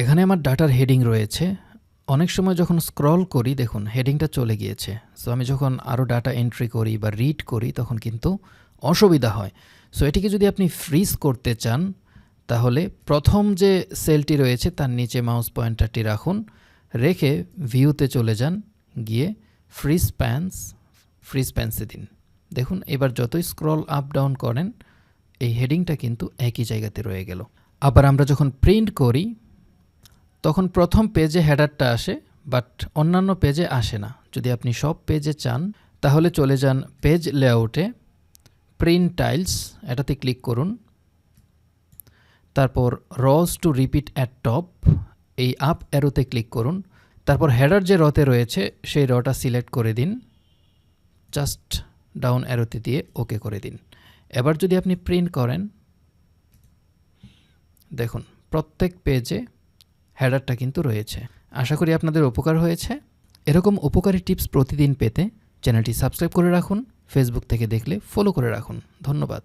এখানে আমার ডাটার হেডিং রয়েছে। অনেক সময় যখন স্ক্রল করি দেখুন হেডিংটা চলে গিয়েছে। সো আমি যখন আরও ডাটা এন্ট্রি করি বা রিড করি তখন কিন্তু অসুবিধা হয়। সো এটিকে যদি আপনি ফ্রিজ করতে চান তাহলে প্রথম যে সেলটি রয়েছে তার নিচে মাউস পয়েন্টারটি রাখুন, রেখে ভিউতে চলে যান, গিয়ে ফ্রিজ প্যান্সে দিন। দেখুন এবার যতই স্ক্রল আপ ডাউন করেন এই হেডিংটা কিন্তু একই জায়গাতে রয়ে গেল। আবার আমরা যখন প্রিন্ট করি তখন প্রথম পেজে হেডারটা আসে, বাট অন্যান্য পেজে আসে না। যদি আপনি সব পেজে চান তাহলে চলে যান পেজ লেআউটে, প্রিন্ট টাইলস এটাতে ক্লিক করুন, তারপর রস টু রিপিট অ্যাট টপ এই আপ অ্যারোতে ক্লিক করুন, তারপর হেডার যে রতে রয়েছে সেই রটা সিলেক্ট করে দিন, জাস্ট ডাউন অ্যারোতে দিয়ে ওকে করে দিন। এবার যদি আপনি প্রিন্ট করেন দেখুন প্রত্যেক পেজে হেডারটা কিন্তু রয়েছে। আশা করি আপনাদের উপকার হয়েছে। এরকম উপকারী টিপস প্রতিদিন পেতে চ্যানেলটি সাবস্ক্রাইব করে রাখুন, ফেসবুক থেকে দেখলে ফলো করে রাখুন। ধন্যবাদ।